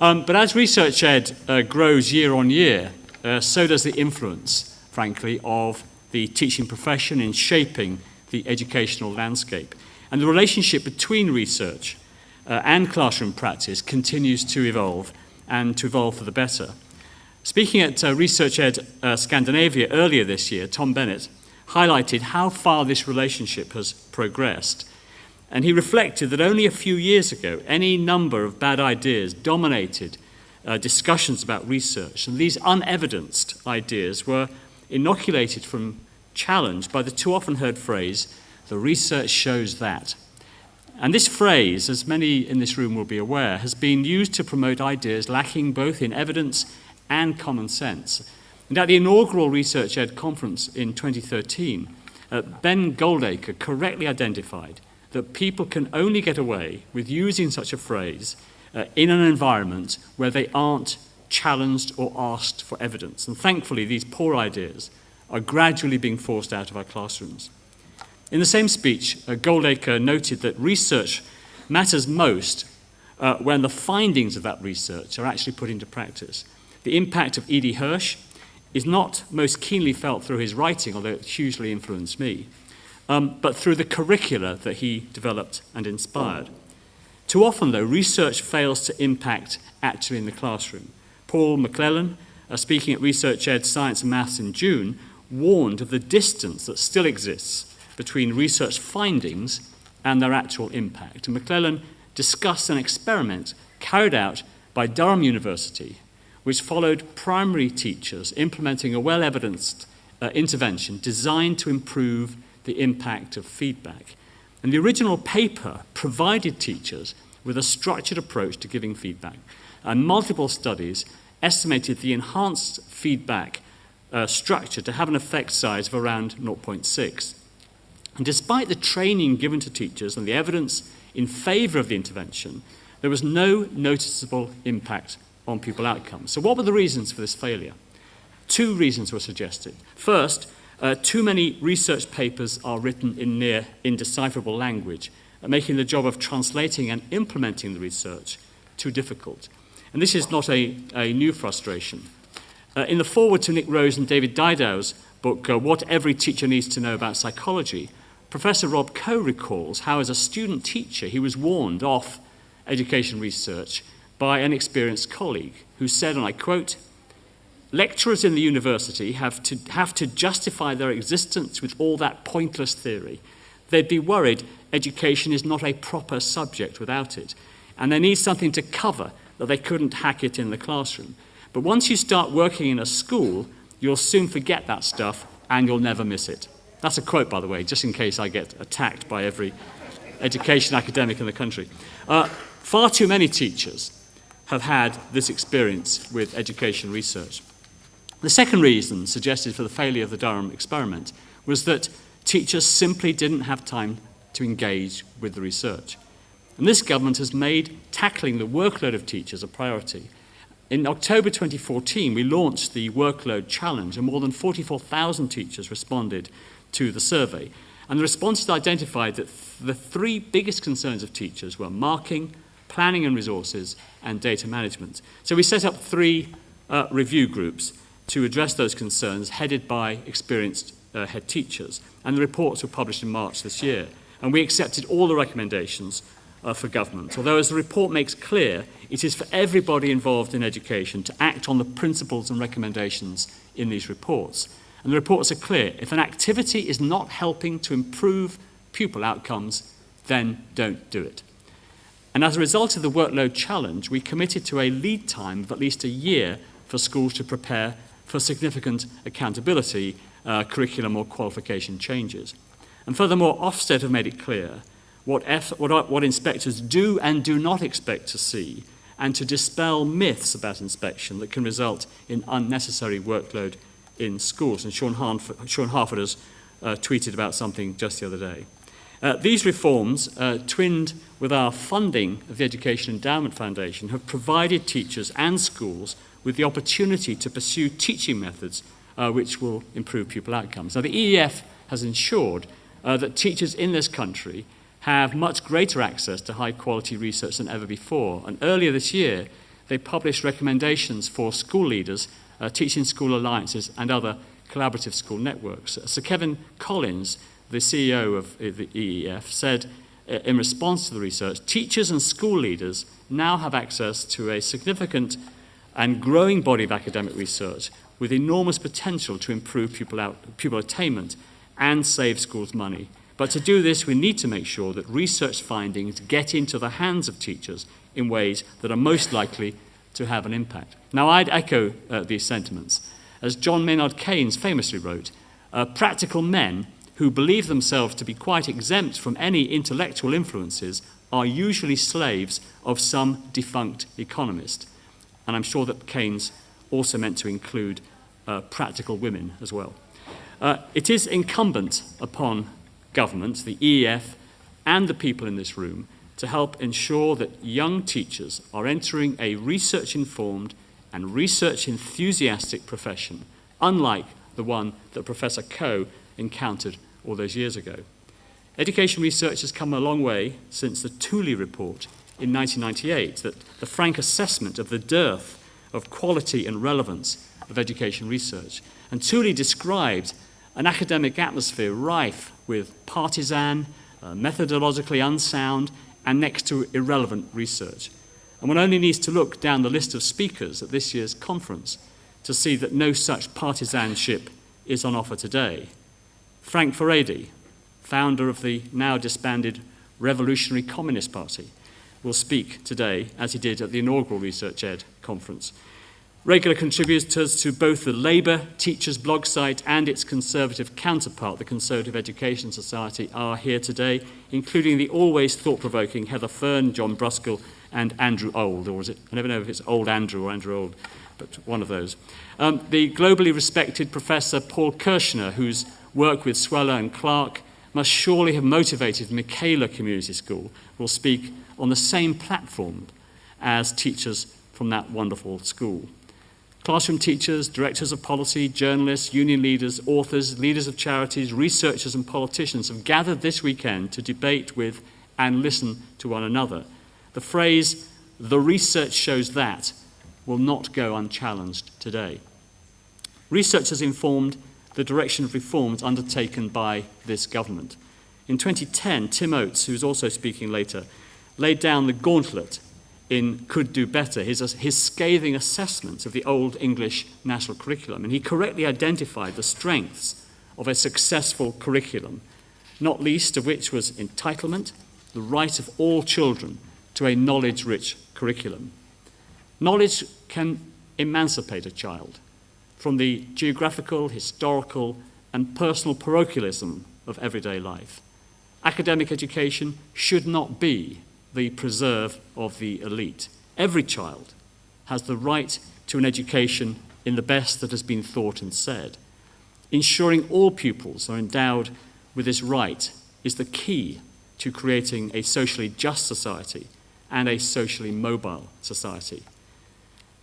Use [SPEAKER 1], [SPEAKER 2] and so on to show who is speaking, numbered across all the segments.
[SPEAKER 1] But as researchED grows year on year, so does the influence, frankly, of the teaching profession in shaping the educational landscape. And the relationship between research and classroom practice continues to evolve, and to evolve for the better. Speaking at researchED Scandinavia earlier this year, Tom Bennett highlighted how far this relationship has progressed. And he reflected that only a few years ago, any number of bad ideas dominated discussions about research, and these unevidenced ideas were inoculated from challenge by the too often heard phrase, "the research shows that." And this phrase, as many in this room will be aware, has been used to promote ideas lacking both in evidence and common sense. And at the inaugural researchED conference in 2013, Ben Goldacre correctly identified that people can only get away with using such a phrase in an environment where they aren't challenged or asked for evidence. And thankfully, these poor ideas are gradually being forced out of our classrooms. In the same speech, Goldacre noted that research matters most when the findings of that research are actually put into practice. The impact of E.D. Hirsch is not most keenly felt through his writing, although it hugely influenced me, but through the curricula that he developed and inspired. Too often, though, research fails to impact actually in the classroom. Paul McClellan, speaking at researchED Science and Maths in June, warned of the distance that still exists between research findings and their actual impact. And McClellan discussed an experiment carried out by Durham University, which followed primary teachers implementing a well-evidenced intervention designed to improve the impact of feedback. And the original paper provided teachers with a structured approach to giving feedback. And multiple studies estimated the enhanced feedback structure to have an effect size of around 0.6. And despite the training given to teachers and the evidence in favour of the intervention, there was no noticeable impact on pupil outcomes. So what were the reasons for this failure? Two reasons were suggested. First, too many research papers are written in near indecipherable language, making the job of translating and implementing the research too difficult. And this is not a new frustration. In the foreword to Nick Rose and David Didow's book, What Every Teacher Needs to Know About Psychology, Professor Rob Coe recalls how as a student teacher he was warned off education research by an experienced colleague who said, and I quote, "Lecturers in the university have to justify their existence with all that pointless theory. They'd be worried education is not a proper subject without it, and they need something to cover that they couldn't hack it in the classroom. But once you start working in a school, you'll soon forget that stuff and you'll never miss it." That's a quote, by the way, just in case I get attacked by every education academic in the country. Far too many teachers have had this experience with education research. The second reason suggested for the failure of the Durham experiment was that teachers simply didn't have time to engage with the research. And this government has made tackling the workload of teachers a priority. In October 2014, we launched the Workload Challenge, and more than 44,000 teachers responded to the survey. And the responses identified that the three biggest concerns of teachers were marking, planning and resources, and data management. So we set up three review groups to address those concerns, headed by experienced head teachers. And the reports were published in March this year. And we accepted all the recommendations for government. Although, as the report makes clear, it is for everybody involved in education to act on the principles and recommendations in these reports. And the reports are clear. If an activity is not helping to improve pupil outcomes, then don't do it. And as a result of the Workload Challenge, we committed to a lead time of at least a year for schools to prepare for significant accountability, curriculum or qualification changes. And furthermore, Ofsted have made it clear what inspectors do and do not expect to see, and to dispel myths about inspection that can result in unnecessary workload in schools. And Sean Harford has tweeted about something just the other day. These reforms, twinned with our funding of the Education Endowment Foundation, have provided teachers and schools with the opportunity to pursue teaching methods which will improve pupil outcomes. Now, the EEF has ensured that teachers in this country have much greater access to high-quality research than ever before. And earlier this year, they published recommendations for school leaders, teaching school alliances, and other collaborative school networks. Sir Kevin Collins, the CEO of the EEF, said in response to the research, teachers and school leaders now have access to a significant and growing body of academic research with enormous potential to improve pupil attainment and save schools money. But to do this, we need to make sure that research findings get into the hands of teachers in ways that are most likely to have an impact. Now, I'd echo these sentiments. As John Maynard Keynes famously wrote, practical men who believe themselves to be quite exempt from any intellectual influences are usually slaves of some defunct economist. And I'm sure that Keynes also meant to include practical women as well. It is incumbent upon government, the EEF, and the people in this room to help ensure that young teachers are entering a research-informed and research-enthusiastic profession, unlike the one that Professor Coe encountered all those years ago. Education research has come a long way since the Tooley report in 1998, the frank assessment of the dearth of quality and relevance of education research. And Tooley described an academic atmosphere rife with partisan, methodologically unsound, and next to irrelevant research. And one only needs to look down the list of speakers at this year's conference to see that no such partisanship is on offer today. Frank Furedi, founder of the now disbanded Revolutionary Communist Party, will speak today, as he did at the inaugural researchED conference. Regular contributors to both the Labour Teachers blog site and its Conservative counterpart, the Conservative Education Society, are here today, including the always thought-provoking Heather Fern, John Bruskell, and Andrew Old, or is it? I never know if it's Old Andrew or Andrew Old, but one of those. The globally respected Professor Paul Kirshner, whose work with Sweller and Clark must surely have motivated Michaela Community School, will speak on the same platform as teachers from that wonderful school. Classroom teachers, directors of policy, journalists, union leaders, authors, leaders of charities, researchers and politicians have gathered this weekend to debate with and listen to one another. The phrase, "the research shows that," will not go unchallenged today. Research has informed the direction of reforms undertaken by this government. In 2010, Tim Oates, who's also speaking later, laid down the gauntlet in Could Do Better, his scathing assessment of the old English national curriculum. And he correctly identified the strengths of a successful curriculum, not least of which was entitlement, the right of all children to a knowledge-rich curriculum. Knowledge can emancipate a child from the geographical, historical, and personal parochialism of everyday life. Academic education should not be the preserve of the elite. Every child has the right to an education in the best that has been thought and said. Ensuring all pupils are endowed with this right is the key to creating a socially just society and a socially mobile society.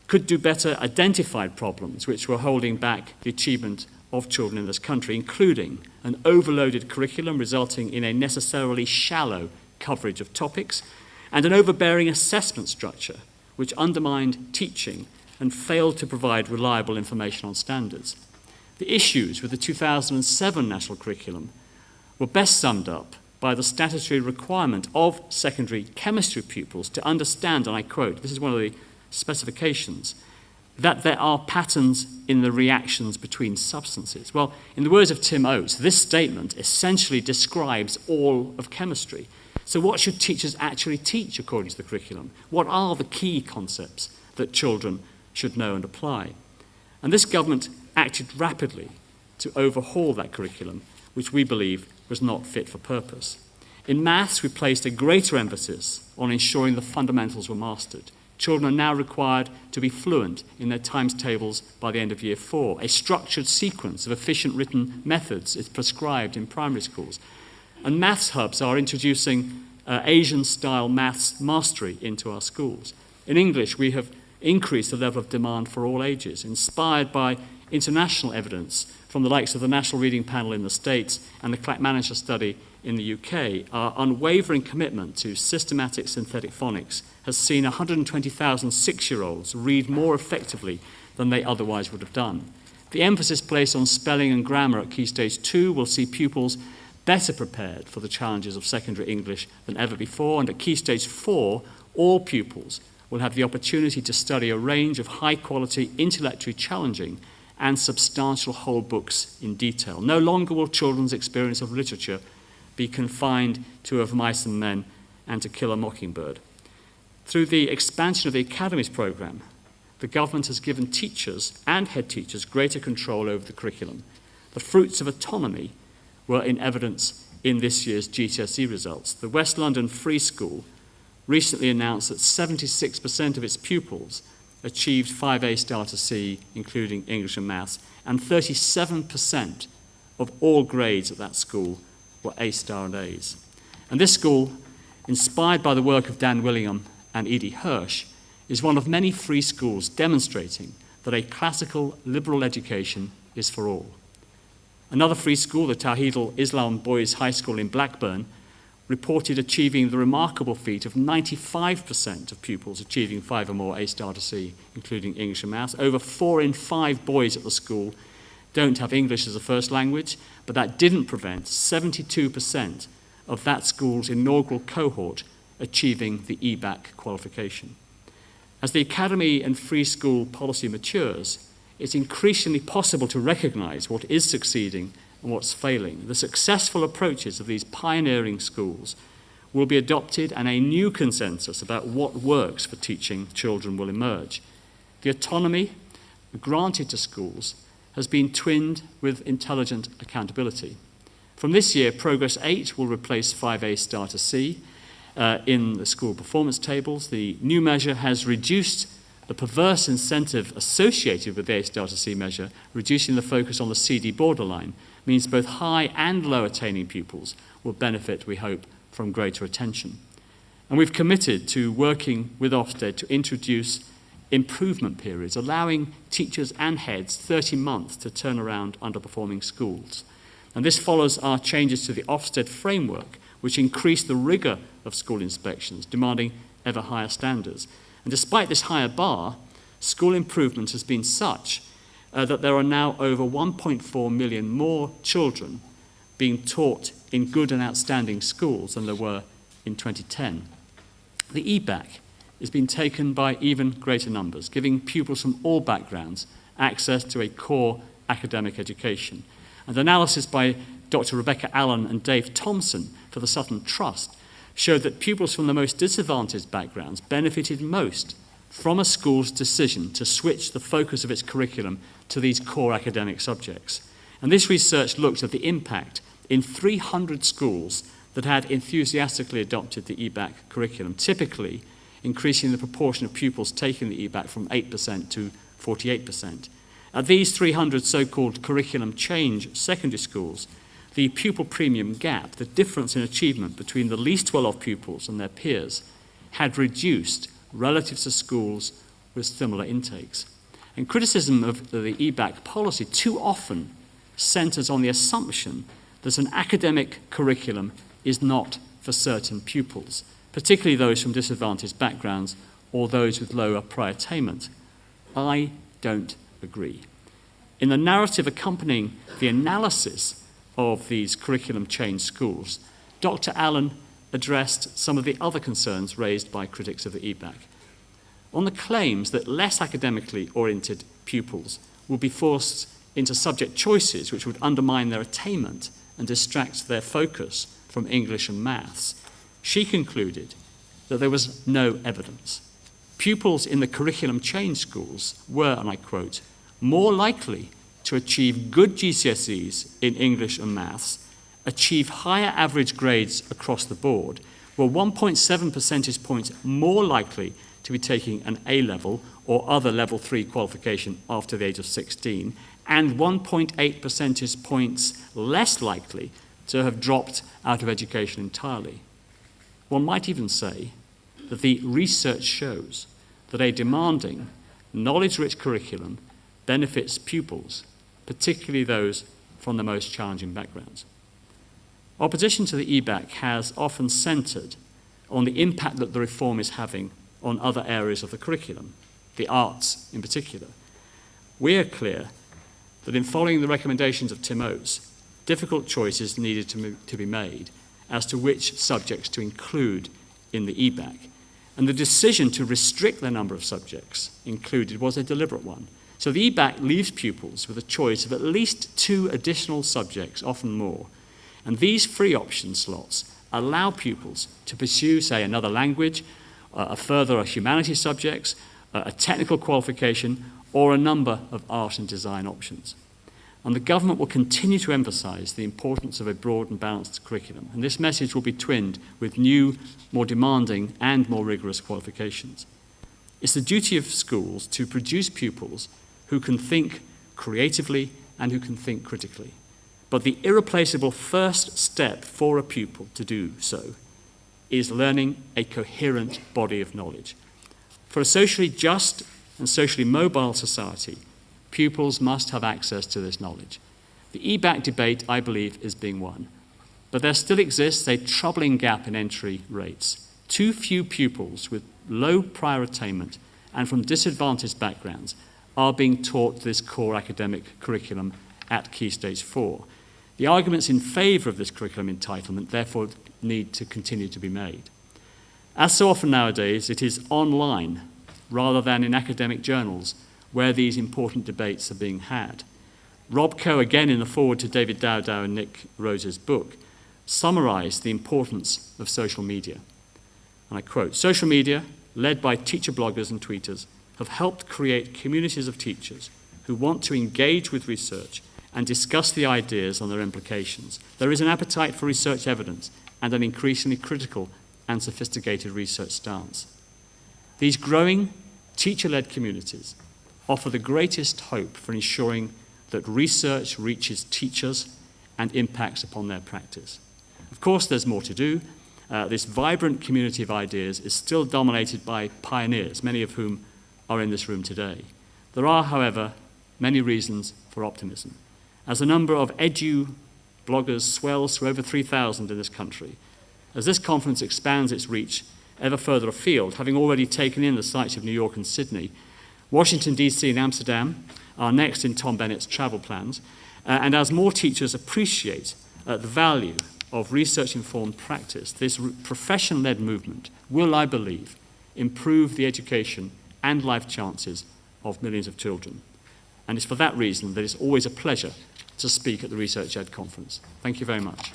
[SPEAKER 1] Could Do Better identified problems which were holding back the achievement of children in this country, including an overloaded curriculum resulting in a necessarily shallow coverage of topics, and an overbearing assessment structure which undermined teaching and failed to provide reliable information on standards. The issues with the 2007 national curriculum were best summed up by the statutory requirement of secondary chemistry pupils to understand, and I quote, this is one of the specifications, that there are patterns in the reactions between substances. Well, in the words of Tim Oates, this statement essentially describes all of chemistry. So what should teachers actually teach according to the curriculum? What are the key concepts that children should know and apply? And this government acted rapidly to overhaul that curriculum, which we believe was not fit for purpose. In maths, we placed a greater emphasis on ensuring the fundamentals were mastered. Children are now required to be fluent in their times tables by the end of year 4. A structured sequence of efficient written methods is prescribed in primary schools. And maths hubs are introducing Asian-style maths mastery into our schools. In English, we have increased the level of demand for all ages, inspired by international evidence from the likes of the National Reading Panel in the States and the Clackmannanshire study in the UK, our unwavering commitment to systematic synthetic phonics has seen 120,000 six-year-olds read more effectively than they otherwise would have done. The emphasis placed on spelling and grammar at Key Stage 2 will see pupils better prepared for the challenges of secondary English than ever before, and at Key Stage 4, all pupils will have the opportunity to study a range of high-quality, intellectually challenging and substantial whole books in detail. No longer will children's experience of literature be confined to Of Mice and Men and To Kill a Mockingbird. Through the expansion of the Academies programme, the government has given teachers and head teachers greater control over the curriculum. The fruits of autonomy were in evidence in this year's GCSE results. The West London Free School recently announced that 76% of its pupils achieved 5A star to C, including English and Maths, and 37% of all grades at that school were A star and A's. And this school, inspired by the work of Dan Willingham and Edie Hirsch, is one of many free schools demonstrating that a classical liberal education is for all. Another free school, the Tawhid al-Islam Boys High School in Blackburn, reported achieving the remarkable feat of 95% of pupils achieving 5 or more A star to C, including English and Maths. Over 4 in 5 boys at the school don't have English as a first language, but that didn't prevent 72% of that school's inaugural cohort achieving the EBAC qualification. As the academy and free school policy matures, it's increasingly possible to recognise what is succeeding and what's failing. The successful approaches of these pioneering schools will be adopted, and a new consensus about what works for teaching children will emerge. The autonomy granted to schools has been twinned with intelligent accountability. From this year, Progress 8 will replace 5A star to C in the school performance tables. The new measure has reduced the perverse incentive associated with the A star to C measure, reducing the focus on the CD borderline, means both high and low attaining pupils will benefit, we hope, from greater attention. And we've committed to working with Ofsted to introduce improvement periods, allowing teachers and heads 30 months to turn around underperforming schools. And this follows our changes to the Ofsted framework, which increased the rigour of school inspections, demanding ever higher standards. And despite this higher bar, school improvement has been such that there are now over 1.4 million more children being taught in good and outstanding schools than there were in 2010. The EBAC is being taken by even greater numbers, giving pupils from all backgrounds access to a core academic education. And analysis by Dr. Rebecca Allen and Dave Thompson for the Sutton Trust showed that pupils from the most disadvantaged backgrounds benefited most from a school's decision to switch the focus of its curriculum to these core academic subjects. And this research looked at the impact in 300 schools that had enthusiastically adopted the EBAC curriculum, typically increasing the proportion of pupils taking the EBAC from 8% to 48%. At these 300 so-called curriculum change secondary schools, the pupil premium gap, the difference in achievement between the least well-off pupils and their peers, had reduced relative to schools with similar intakes. And criticism of the EBAC policy too often centres on the assumption that an academic curriculum is not for certain pupils, particularly those from disadvantaged backgrounds or those with lower prior attainment. I don't agree. In the narrative accompanying the analysis of these curriculum change schools, Dr. Allen addressed some of the other concerns raised by critics of the EBAC. On the claims that less academically oriented pupils will be forced into subject choices which would undermine their attainment and distract their focus from English and Maths, she concluded that there was no evidence. Pupils in the curriculum change schools were, and I quote, more likely to achieve good GCSEs in English and Maths, achieve higher average grades across the board, were 1.7 percentage points more likely to be taking an A-level or other level 3 qualification after the age of 16, and 1.8 percentage points less likely to have dropped out of education entirely. One might even say that the research shows that a demanding, knowledge-rich curriculum benefits pupils, particularly those from the most challenging backgrounds. Opposition to the EBAC has often centred on the impact that the reform is having on other areas of the curriculum, the arts in particular. We are clear that in following the recommendations of Tim Oates, difficult choices needed to be made as to which subjects to include in the EBAC. And the decision to restrict the number of subjects included was a deliberate one. So the EBAC leaves pupils with a choice of at least 2 additional subjects, often more. And these free option slots allow pupils to pursue, say, another language, a further humanities subjects, a technical qualification, or a number of art and design options. And the government will continue to emphasise the importance of a broad and balanced curriculum. And this message will be twinned with new, more demanding and more rigorous qualifications. It's the duty of schools to produce pupils who can think creatively and who can think critically. But the irreplaceable first step for a pupil to do so is learning a coherent body of knowledge. For a socially just and socially mobile society, pupils must have access to this knowledge. The EBAC debate, I believe, is being won. But there still exists a troubling gap in entry rates. Too few pupils with low prior attainment and from disadvantaged backgrounds are being taught this core academic curriculum at Key Stage 4. The arguments in favour of this curriculum entitlement therefore need to continue to be made. As so often nowadays, it is online rather than in academic journals where these important debates are being had. Rob Coe, again in the foreword to David Dowdow and Nick Rose's book, summarised the importance of social media. And I quote, "Social media, led by teacher bloggers and tweeters, have helped create communities of teachers who want to engage with research and discuss the ideas on their implications. There is an appetite for research evidence and an increasingly critical and sophisticated research stance. These growing teacher-led communities offer the greatest hope for ensuring that research reaches teachers and impacts upon their practice. Of course, there's more to do. This vibrant community of ideas is still dominated by pioneers, many of whom are in this room today. There are, however, many reasons for optimism. As the number of edu bloggers swells to over 3,000 in this country, as this conference expands its reach ever further afield, having already taken in the sites of New York and Sydney, Washington, D.C. and Amsterdam are next in Tom Bennett's travel plans, and as more teachers appreciate the value of research-informed practice, this profession-led movement will, I believe, improve the education and life chances of millions of children. And it's for that reason that it's always a pleasure to speak at the researchED conference. Thank you very much.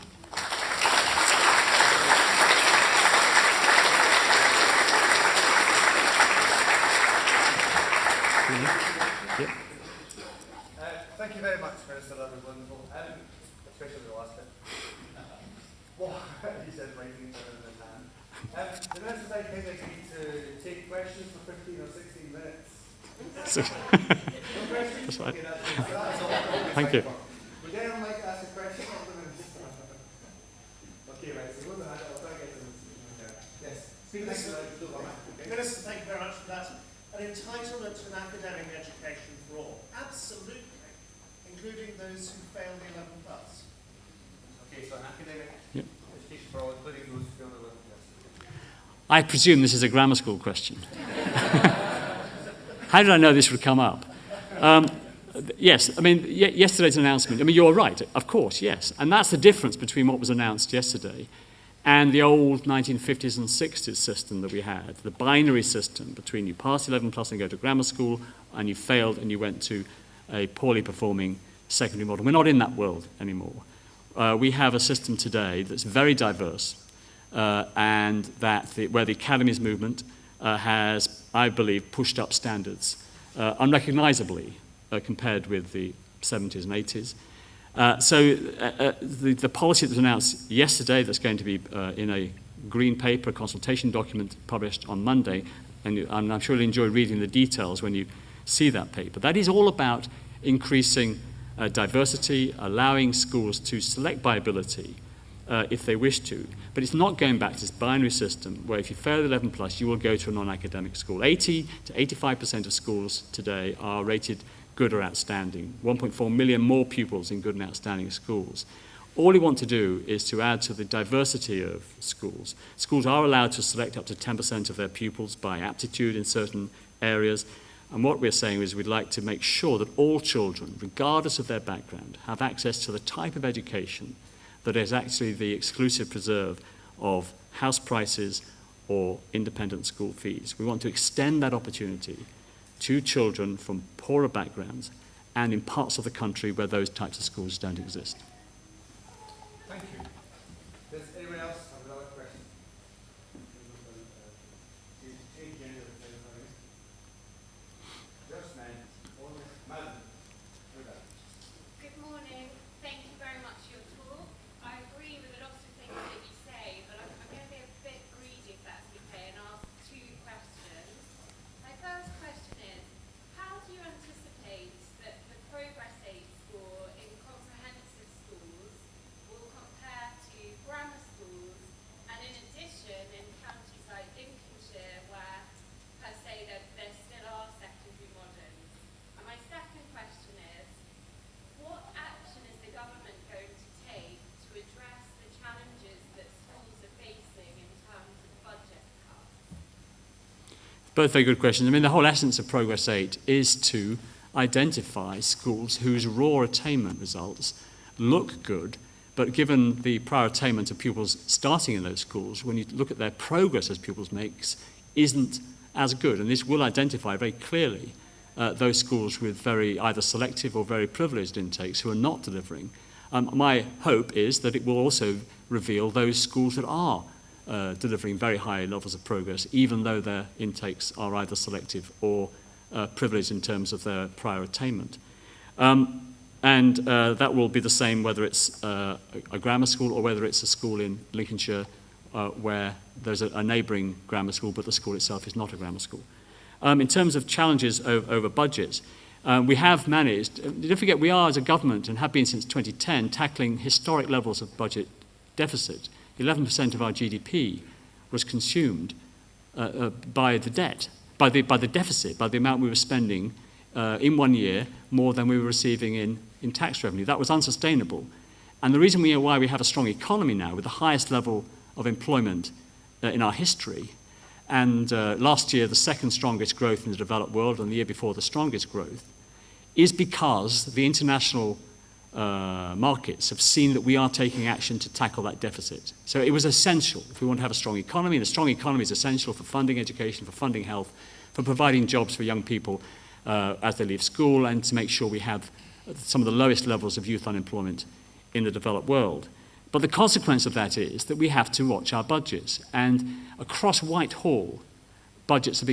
[SPEAKER 2] Yep. Thank you very much, Minister. That was wonderful, especially the last bit. Well, he said writing in his hand. The Minister said I need to take questions for 15 or 16 minutes. No questions?
[SPEAKER 1] That's right.
[SPEAKER 2] Okay, that's all.
[SPEAKER 1] Thank you.
[SPEAKER 2] Would anyone like to ask a question of the Minister? Okay, right, so we'll I'll try to get to this. Yes.
[SPEAKER 3] Minister, thank you very much for that. An entitlement to an academic education for all. Absolutely. Including those who failed the 11 plus.
[SPEAKER 2] Okay, so an academic education for all, including those who failed the 11 plus.
[SPEAKER 1] I presume this is a grammar school question. How did I know this would come up? Yes, I mean, yesterday's announcement, I mean, you're right, of course, yes. And that's the difference between what was announced yesterday and the old 1950s and 60s system that we had, the binary system between you pass 11 plus and go to grammar school, and you failed and you went to a poorly performing secondary model. We're not in that world anymore. We have a system today that's very diverse, and where the academies movement has, I believe, pushed up standards unrecognisably compared with the 70s and 80s. So the policy that was announced yesterday, that's going to be in a green paper, a consultation document published on Monday, and I'm sure you'll enjoy reading the details when you see that paper. That is all about increasing diversity, allowing schools to select by ability if they wish to. But it's not going back to this binary system where if you fail 11 plus, you will go to a non-academic school. 80 to 85% of schools today are rated good or outstanding, 1.4 million more pupils in good and outstanding schools. All we want to do is to add to the diversity of schools. Schools are allowed to select up to 10% of their pupils by aptitude in certain areas. And what we're saying is we'd like to make sure that all children, regardless of their background, have access to the type of education that is actually the exclusive preserve of house prices or independent school fees. We want to extend that opportunity to children from poorer backgrounds and in parts of the country where those types of schools don't exist.
[SPEAKER 2] Thank you. Does anyone else have another question? Just man, madam.
[SPEAKER 4] Good morning. Thank you very much for your talk. I agree with a lot of things that you say, but I'm going to be a bit greedy if that's okay and ask two questions. My first question is, how do you anticipate that the progress aid score in comprehensive schools will compare to grammar schools, and in addition in counties like Lincolnshire where per se there still are secondary moderns? And my second question is, what action is the government going to take to address the challenges that schools are facing in terms of budget cuts?
[SPEAKER 1] Both very good questions. I mean, the whole essence of Progress 8 is to identify schools whose raw attainment results look good, but given the prior attainment of pupils starting in those schools, when you look at their progress as pupils makes, isn't as good. And this will identify very clearly those schools with very either selective or very privileged intakes who are not delivering. My hope is that it will also reveal those schools that are delivering very high levels of progress, even though their intakes are either selective or privileged in terms of their prior attainment. And that will be the same whether it's a grammar school or whether it's a school in Lincolnshire where there's a neighbouring grammar school, but the school itself is not a grammar school. In terms of challenges over budgets, we have managed, don't forget we are as a government and have been since 2010 tackling historic levels of budget deficit. 11% of our GDP was consumed by the debt, by the deficit, by the amount we were spending in 1 year more than we were receiving in tax revenue. That was unsustainable. And the reason why we have a strong economy now with the highest level of employment in our history, and last year the second strongest growth in the developed world and the year before the strongest growth, is because the international markets have seen that we are taking action to tackle that deficit. So it was essential if we want to have a strong economy, and a strong economy is essential for funding education, for funding health, for providing jobs for young people as they leave school, and to make sure we have some of the lowest levels of youth unemployment in the developed world. But the consequence of that is that we have to watch our budgets. And across Whitehall, budgets are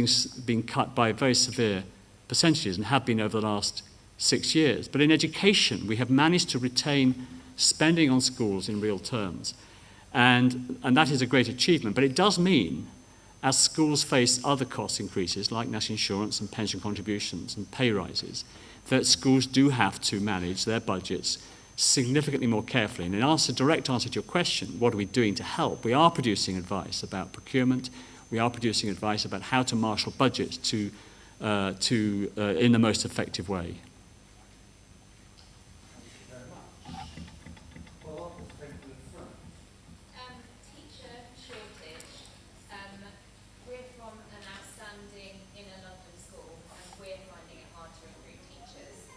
[SPEAKER 1] being cut by very severe percentages and have been over the last 6 years. But in education, we have managed to retain spending on schools in real terms. And that is a great achievement. But it does mean, as schools face other cost increases like national insurance and pension contributions and pay rises, that schools do have to manage their budgets significantly more carefully. And in direct answer to your question, what are we doing to help? We are producing advice about procurement. We are producing advice about how to marshal budgets in the most effective way.
[SPEAKER 4] Teacher shortage. We're from an outstanding inner London school, and we're finding it hard to recruit teachers.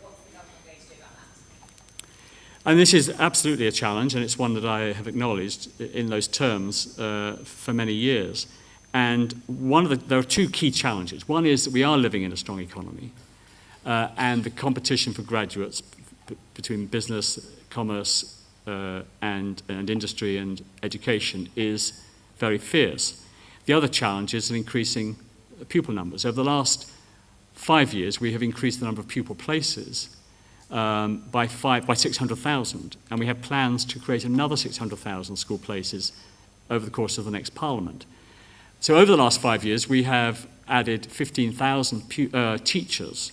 [SPEAKER 4] What's the government going to do about that?
[SPEAKER 1] And this is absolutely a challenge, and it's one that I have acknowledged in those terms for many years. And there are two key challenges. One is that we are living in a strong economy, and the competition for graduates between business, commerce, and industry and education is very fierce. The other challenge is increasing pupil numbers. Over the last 5 years, we have increased the number of pupil places by 600,000, and we have plans to create another 600,000 school places over the course of the next Parliament. So over the last 5 years, we have added 15,000 teachers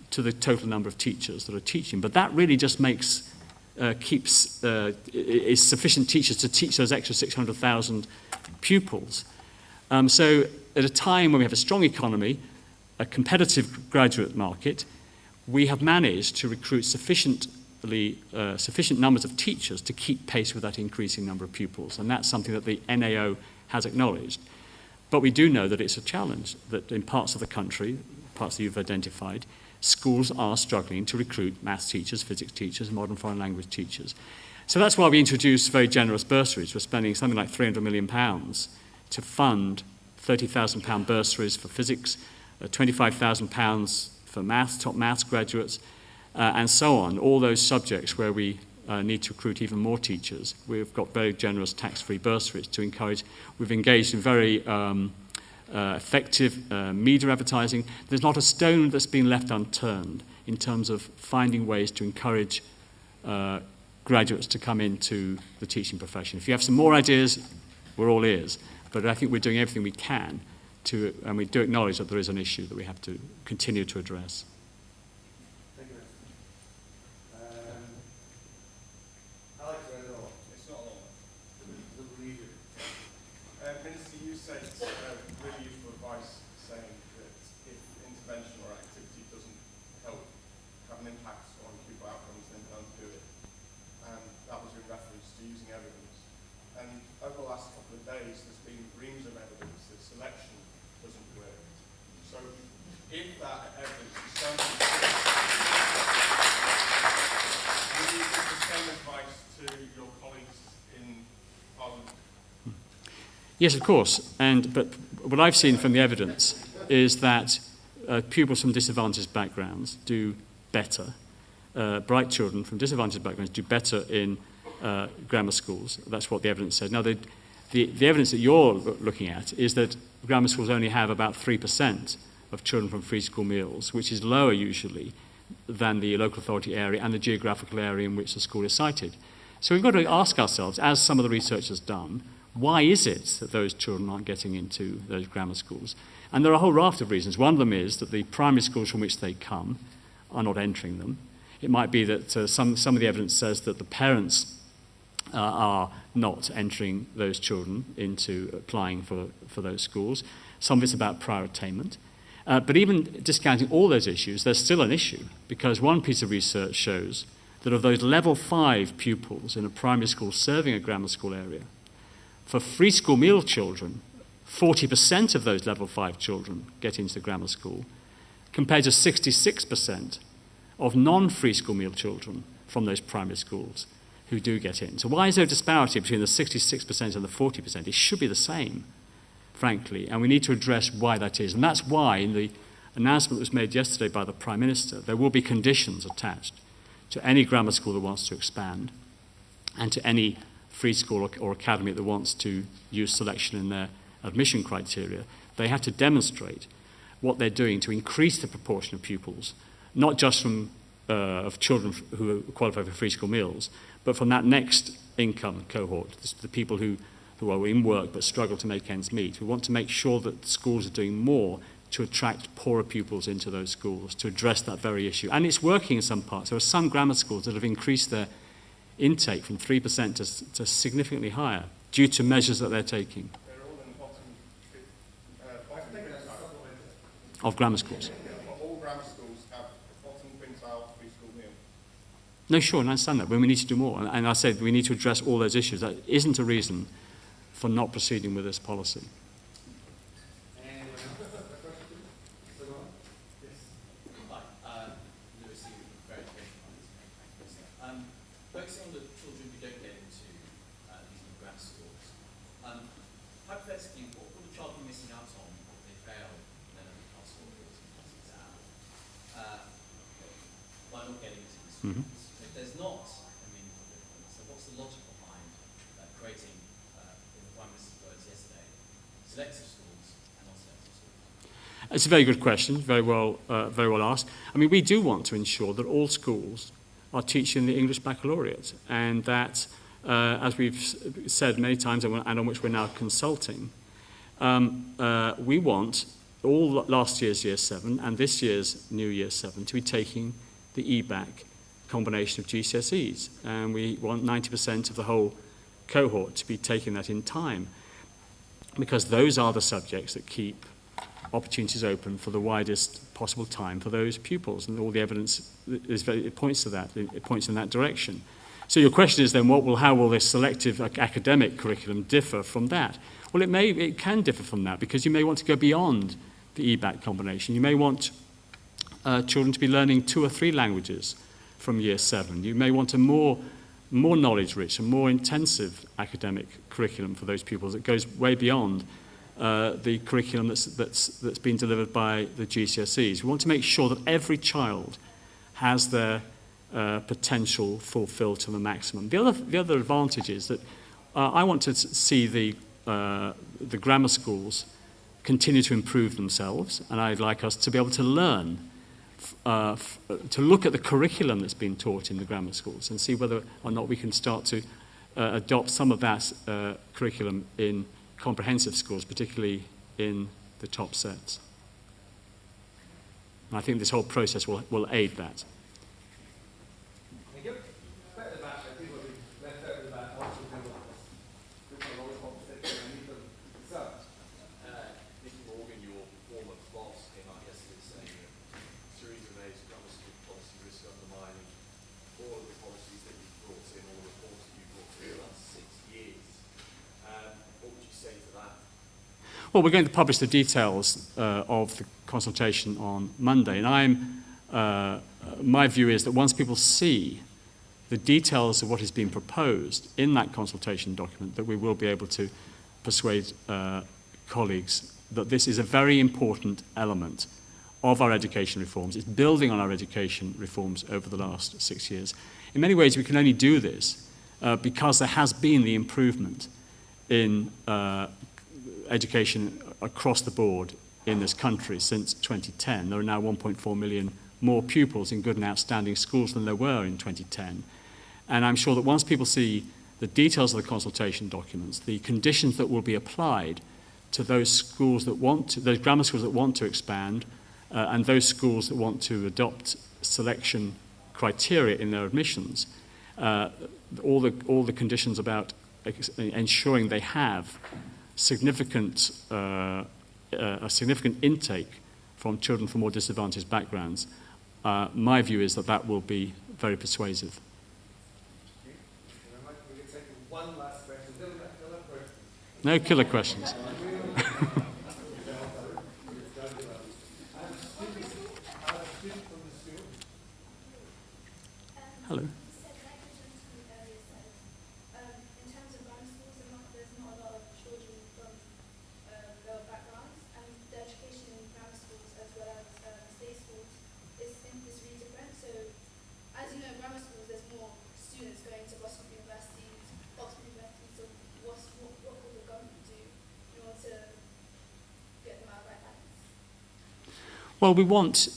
[SPEAKER 1] to the total number of teachers that are teaching. But that really just is sufficient teachers to teach those extra 600,000 pupils. So at a time when we have a strong economy, a competitive graduate market, we have managed to recruit sufficient sufficient numbers of teachers to keep pace with that increasing number of pupils. And that's something that the NAO has acknowledged. But we do know that it's a challenge, that in parts of the country, parts that you've identified, schools are struggling to recruit maths teachers, physics teachers, modern foreign language teachers. So that's why we introduced very generous bursaries. We're spending something like £300 million to fund £30,000 bursaries for physics, £25,000 for maths, top maths graduates, and so on. All those subjects where we need to recruit even more teachers. We've got very generous tax-free bursaries to encourage. We've engaged in very effective media advertising. There's not a stone that's been left unturned in terms of finding ways to encourage graduates to come into the teaching profession. If you have some more ideas, we're all ears. But I think we're doing everything we can to, and we do acknowledge that there is an issue that we have to continue to address.
[SPEAKER 2] Thank you. Alex,
[SPEAKER 5] It's not long. Minister, you said really useful advice saying that if intervention or activity doesn't help have an impact on pupil outcomes, then don't do it. And that was in reference to using evidence. And over the last couple of days, there's been reams of evidence that selection doesn't work. So if that evidence is shown to would you give the same advice to your colleagues in Parliament?
[SPEAKER 1] Yes, of course. But what I've seen from the evidence is that pupils from disadvantaged backgrounds do better. Bright children from disadvantaged backgrounds do better in grammar schools. That's what the evidence says. Now, the evidence that you're looking at is that grammar schools only have about 3% of children from free school meals, which is lower usually than the local authority area and the geographical area in which the school is sited. So we've got to ask ourselves, as some of the research has done, why is it that those children aren't getting into those grammar schools? And there are a whole raft of reasons. One of them is that the primary schools from which they come are not entering them. It might be that some of the evidence says that the parents are not entering those children into applying for those schools. Some of it's about prior attainment. But even discounting all those issues, there's still an issue, because one piece of research shows that of those level 5 pupils in a primary school serving a grammar school area, for free school meal children, 40% of those level 5 children get into the grammar school, compared to 66% of non-free school meal children from those primary schools who do get in. So why is there a disparity between the 66% and the 40%? It should be the same, frankly, and we need to address why that is. And that's why in the announcement that was made yesterday by the Prime Minister, there will be conditions attached to any grammar school that wants to expand and to any free school or academy that wants to use selection in their admission criteria. They have to demonstrate what they're doing to increase the proportion of pupils, not just from of children who qualify for free school meals, but from that next income cohort, the people who are in work but struggle to make ends meet. We want to make sure that schools are doing more to attract poorer pupils into those schools, to address that very issue. And it's working in some parts. There are some grammar schools that have increased their intake from 3% to significantly higher due to measures that they're taking.
[SPEAKER 5] They're all in the bottom
[SPEAKER 1] Of grammar schools.
[SPEAKER 5] all grammar schools have bottom quintile free school meal.
[SPEAKER 1] No, sure, and I understand that, but we need to do more. And I said we need to address all those issues. That isn't a reason for not proceeding with this policy.
[SPEAKER 6] Focusing on the children who don't get into these new grammar schools, hypothetically, what would a child be missing out on if they fail their level class score exam by not getting into these schools? So if there's not a meaningful difference, so what's the logic behind creating, in the Prime Minister's words yesterday, selective schools and non-selective schools?
[SPEAKER 1] It's a very good question, very well asked. I mean, we do want to ensure that all schools are teaching the English baccalaureate, and that, as we've said many times and on which we're now consulting, we want all last year's Year 7 and this year's new Year 7 to be taking the EBAC combination of GCSEs, and we want 90% of the whole cohort to be taking that in time, because those are the subjects that keep opportunities open for the widest possible time for those pupils. And all the evidence it points to that. It points in that direction. So your question is then, how will this selective academic curriculum differ from that? Well, it can differ from that, because you may want to go beyond the EBAC combination. You may want children to be learning 2 or 3 languages from year 7. You may want a more knowledge-rich and more intensive academic curriculum for those pupils that goes way beyond the curriculum that's been delivered by the GCSEs. We want to make sure that every child has their potential fulfilled to the maximum. The other advantage is that I want to see the grammar schools continue to improve themselves, and I'd like us to be able to learn, to look at the curriculum that's been taught in the grammar schools and see whether or not we can start to adopt some of that curriculum in comprehensive schools, particularly in the top sets. And I think this whole process will aid that.
[SPEAKER 2] Thank you. Back at the back, I think what we left out at the back also kind of with a lot of opposition. I need them. So,
[SPEAKER 7] Nicky Morgan, your former boss, came out yesterday saying that Theresa May's grammar school policy risks undermining all of the policies that you've brought in, all the reforms that you've brought in the last 6 years. What would you say to that?
[SPEAKER 1] Well, we're going to publish the details of the consultation on Monday, and my view is that once people see the details of what is being proposed in that consultation document, that we will be able to persuade colleagues that this is a very important element of our education reforms. It's building on our education reforms over the last 6 years. In many ways, we can only do this because there has been the improvement in education across the board in this country since 2010. There are now 1.4 million more pupils in good and outstanding schools than there were in 2010. And I'm sure that once people see the details of the consultation documents, the conditions that will be applied to those schools that those grammar schools that want to expand, and those schools that want to adopt selection criteria in their admissions, all the conditions about ensuring they have a significant intake from children from more disadvantaged backgrounds, my view is that will be very persuasive.
[SPEAKER 2] we can take one last question.
[SPEAKER 1] No killer questions. Hello. Well, we want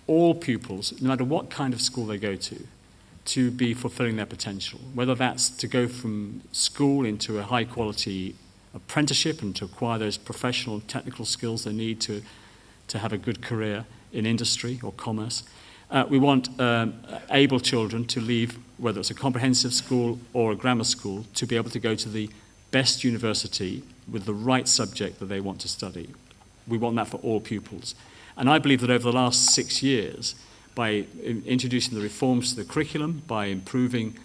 [SPEAKER 1] all pupils, no matter what kind of school they go to be fulfilling their potential, whether that's to go from school into a high-quality apprenticeship and to acquire those professional and technical skills they need to have a good career in industry or commerce. We want able children to leave, whether it's a comprehensive school or a grammar school, to be able to go to the best university with the right subject that they want to study. We want that for all pupils. And I believe that over the last 6 years, by introducing the reforms to the curriculum, by improving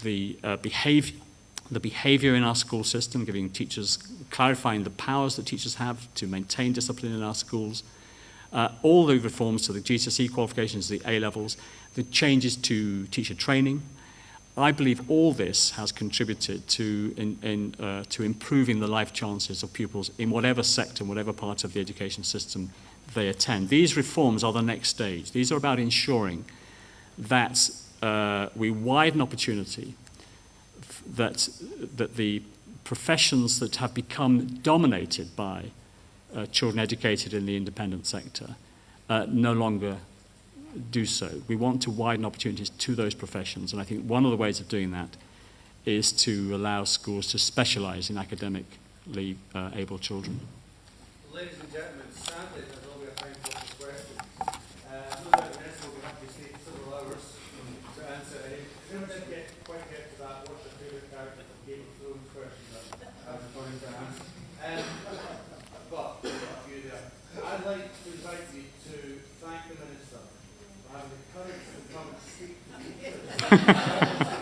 [SPEAKER 1] the behavior in our school system, giving teachers, clarifying the powers that teachers have to maintain discipline in our schools, all the reforms to the GCSE qualifications, the A-levels, the changes to teacher training, I believe all this has contributed to improving the life chances of pupils in whatever sector, whatever part of the education system they attend. These reforms are the next stage. These are about ensuring that we widen opportunity, that the professions that have become dominated by children educated in the independent sector no longer do so. We want to widen opportunities to those professions, and I think one of the ways of doing that is to allow schools to specialise in academically able children.
[SPEAKER 2] Ladies and gentlemen, sadly, there's all we have time for questions. No doubt the rest will be happy to stay several hours to answer any. If anyone didn't quite get to that, what's your favourite character from Game of Thrones question that I was going to ask? But, we've got a few there.
[SPEAKER 3] Thank you.